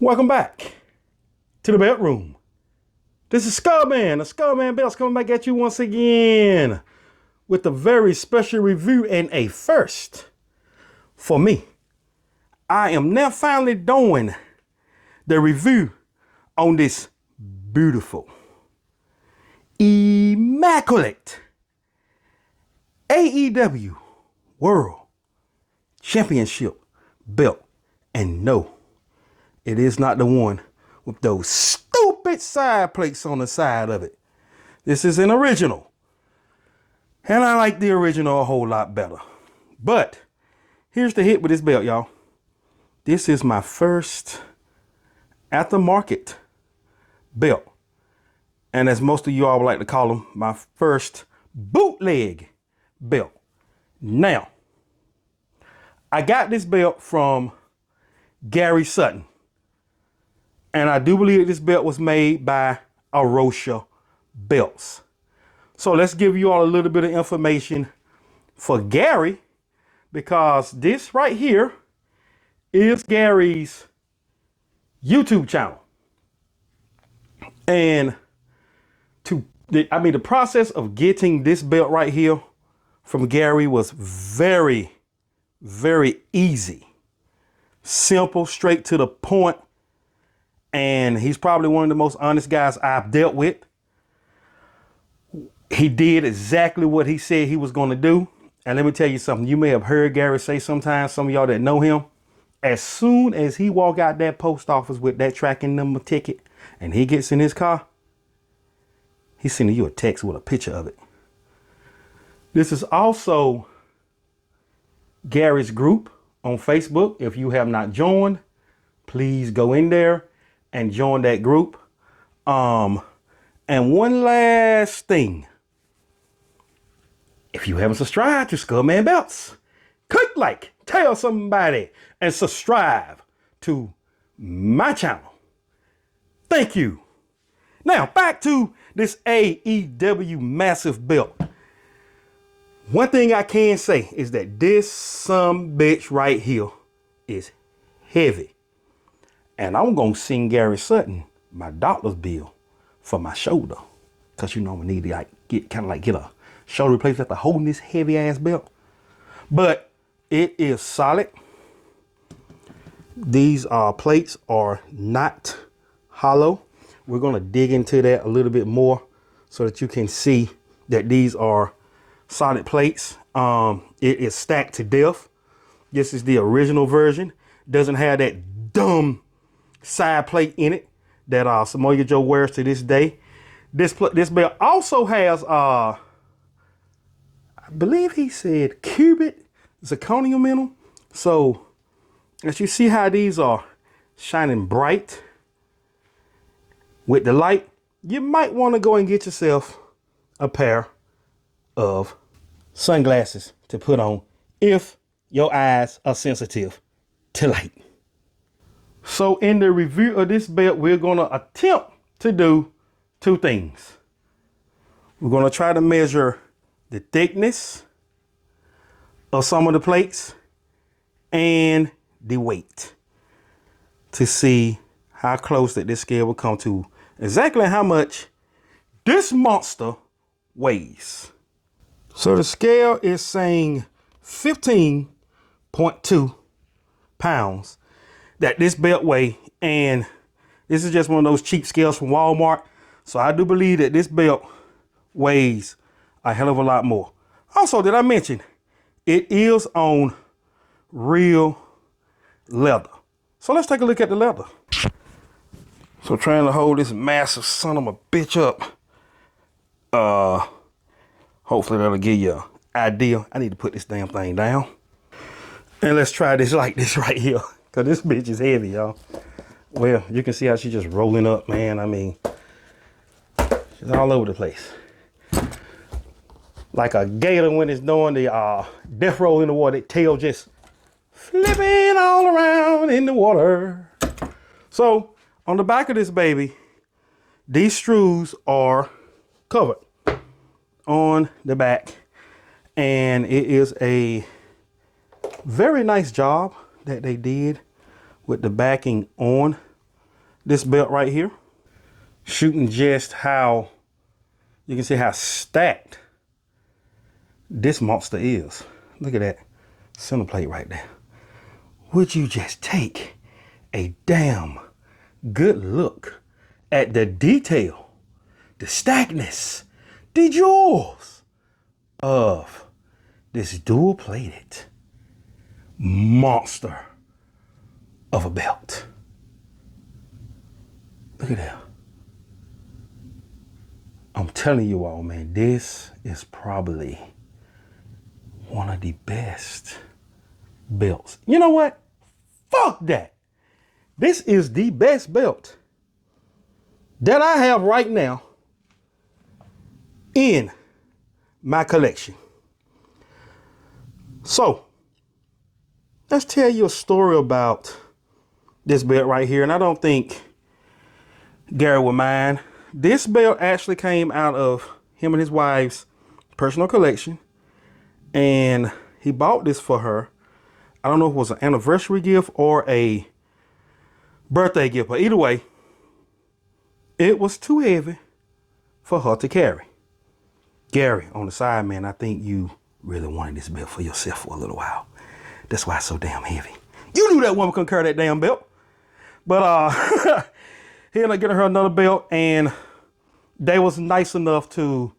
Welcome back to the bedroom. This is Skullman. The Skullman Bells coming back at you once again with a very special review and a first for me. I am now finally doing the review on this beautiful, immaculate AEW World Championship belt. And no, it is not the one with those stupid side plates on the side of it. This is an original. And I like the original a whole lot better. But here's the hit with this belt, y'all. This is my first aftermarket belt. And as most of you all would like to call them, my first bootleg belt. Now, I got this belt from Gary Sutton. And I do believe this belt was made by Arosha Belts. So let's give you all a little bit of information for Gary, because this right here is Gary's YouTube channel. And the process of getting this belt right here from Gary was very, very easy. Simple, straight to the point. And he's probably one of the most honest guys I've dealt with. He did exactly what he said he was going to do. And let me tell you something. You may have heard Gary say sometimes, some of y'all that know him, as soon as he walk out that post office with that tracking number ticket and he gets in his car, he's sending you a text with a picture of it. This is also Gary's group on Facebook. If you have not joined, please go in there and join that group. And one last thing. If you haven't subscribed to Skullman Belts, click like, tell somebody, and subscribe to my channel. Thank you. Now back to this AEW massive belt. One thing I can say is that this bitch right here is heavy. And I'm going to send Gary Sutton my doctor's bill for my shoulder. Because you know I need to get a shoulder replacement after holding this heavy ass belt. But it is solid. These plates are not hollow. We're going to dig into that a little bit more so that you can see that these are solid plates. It is stacked to death. This is the original version. Doesn't have that dumb side plate in it that Samoa Joe wears to this day. This belt also has I believe he said cubic zirconium in them. So as you see how these are shining bright with the light, you might want to go and get yourself a pair of sunglasses to put on if your eyes are sensitive to light. So in the review of this belt, we're going to attempt to do two things. We're going to try to measure the thickness of some of the plates and the weight to see how close that this scale will come to exactly how much this monster weighs. So the scale is saying 15.2 pounds that this belt weigh, and this is just one of those cheap scales from Walmart. So I do believe that this belt weighs a hell of a lot more. Also, did I mention it is on real leather? So let's take a look at the leather. So trying to hold this massive son of a bitch up. Hopefully that'll give you an idea. I need to put this damn thing down. And let's try this like this right here. Cause this bitch is heavy, y'all. Well, you can see how she's just rolling up, man. I mean, she's all over the place. Like a gator when it's doing the death roll in the water, its tail just flipping all around in the water. So on the back of this baby, these screws are covered on the back, and it is a very nice job that they did with the backing on this belt right here, shooting just how you can see how stacked this monster is. Look at that center plate right there. Would you just take a damn good look at the detail, the stackness, the jewels of this dual plated monster of a belt. Look at that. I'm telling you all, man, this is probably one of the best belts. You know what? Fuck that. This is the best belt that I have right now in my collection. So, let's tell you a story about this belt right here. And I don't think Gary will mind. This belt actually came out of him and his wife's personal collection. And he bought this for her. I don't know if it was an anniversary gift or a birthday gift, but either way, it was too heavy for her to carry. Gary, on the side, man, I think you really wanted this belt for yourself for a little while. That's why it's so damn heavy. You knew that woman couldn't carry that damn belt. But he ended up getting her another belt, and they was nice enough to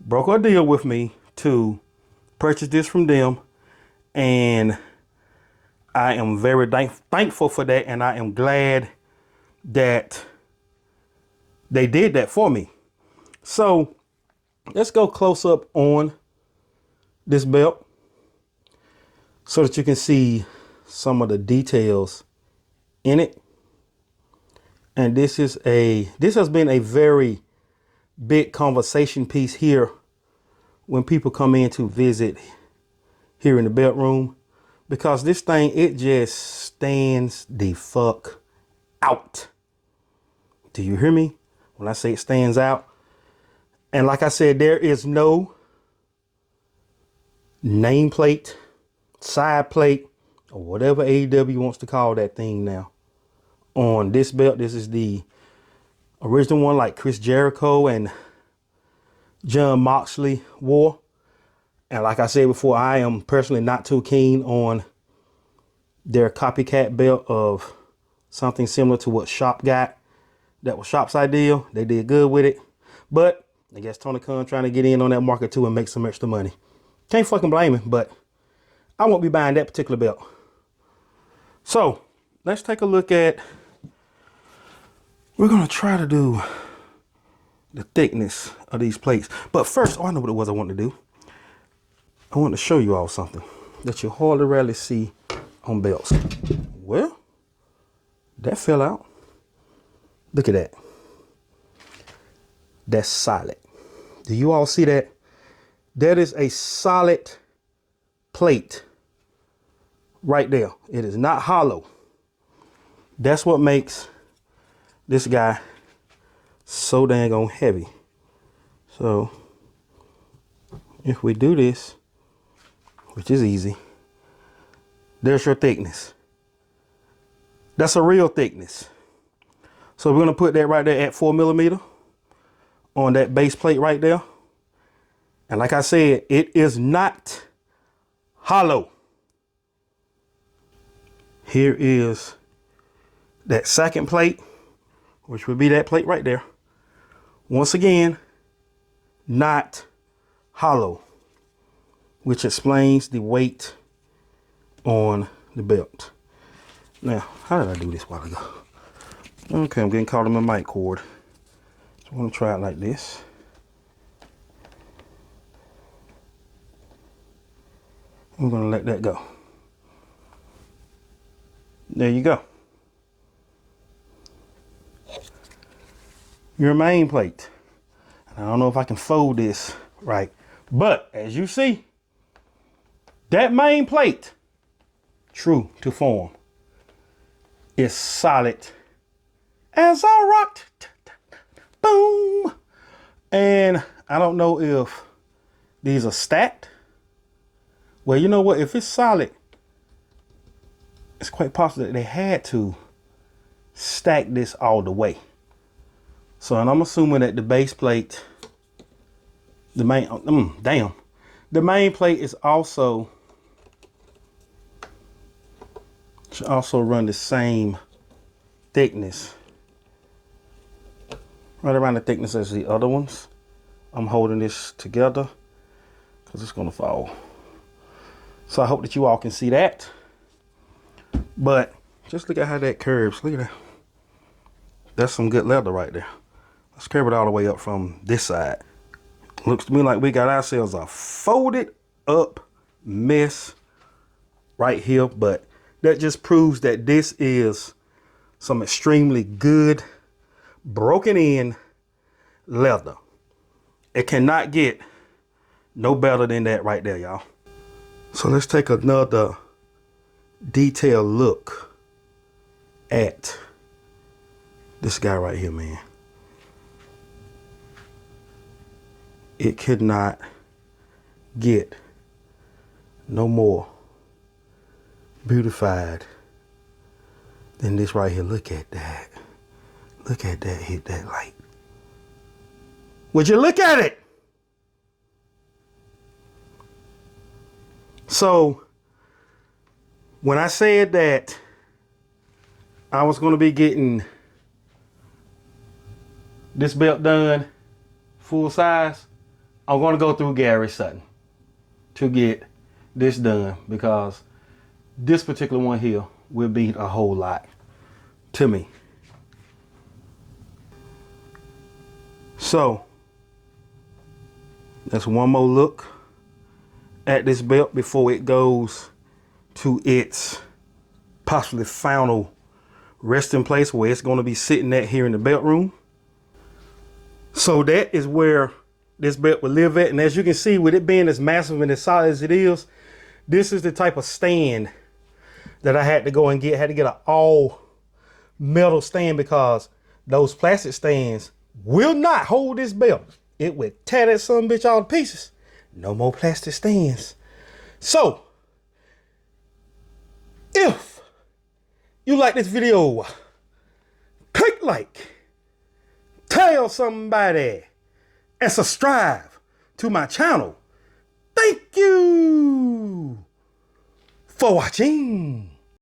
broker a deal with me to purchase this from them. And I am very thankful for that, and I am glad that they did that for me. So let's go close up on this belt so that you can see some of the details in it. And this has been a very big conversation piece here when people come in to visit here in the belt room, because this thing, it just stands the fuck out. Do you hear me when I say it stands out? And like I said, there is no nameplate, side plate, or whatever AEW wants to call that thing now on this belt. This is the original one, like Chris Jericho and John Moxley wore. And like I said before, I am personally not too keen on their copycat belt of something similar to what Shop got. That was Shop's idea. They did good with it. But I guess Tony Khan trying to get in on that market too and make some extra money. Can't fucking blame him, but I won't be buying that particular belt. So let's take a look at, we're going to try to do the thickness of these plates. But first, I know what it was I wanted to do. I want to show you all something that you hardly rarely see on belts. Well, that fell out. Look at that. That's solid. Do you all see that? That is a solid plate right there. It is not hollow. That's what makes this guy so dang on heavy. So if we do this, which is easy, there's your thickness. That's a real thickness. So we're going to put that right there at 4mm on that base plate right there. And like I said, it is not hollow. Here is that second plate, which would be that plate right there. Once again, not hollow, which explains the weight on the belt. Now, how did I do this a while ago? Okay, I'm getting caught on my mic cord. So I'm going to try it like this. I'm going to let that go. There you go. Your main plate. And I don't know if I can fold this right, but as you see, that main plate, true to form, is solid as a rock. Boom. And I don't know if these are stacked. Well, you know what? If it's solid, it's quite possible that they had to stack this all the way. So, and I'm assuming that the base plate, the main, the main plate is also, should also run the same thickness, right around the thickness as the other ones. I'm holding this together because it's gonna fall. So I hope that you all can see that. But just look at how that curves. Look at that. That's some good leather right there. Let's curve it all the way up from this side. Looks to me like we got ourselves a folded up mess right here, but that just proves that this is some extremely good broken in leather. It cannot get no better than that right there, y'all. So let's take another detailed look at this guy right here, man. It could not get no more beautified than this right here. Look at that. Look at that, hit that light. Would you look at it? So when I said that I was going to be getting this belt done full size, I'm going to go through Gary Sutton to get this done, because this particular one here will be a whole lot to me. So that's one more look at this belt before it goes to its possibly final resting place where it's going to be sitting at here in the belt room. So that is where this belt will live at. And as you can see, with it being as massive and as solid as it is, this is the type of stand that I had to go and get. I had to get an all metal stand, because those plastic stands will not hold this belt. It would tear that son of a bitch all to pieces. No more plastic stands. So if you like this video, click like, tell somebody, and subscribe to my channel. Thank you for watching.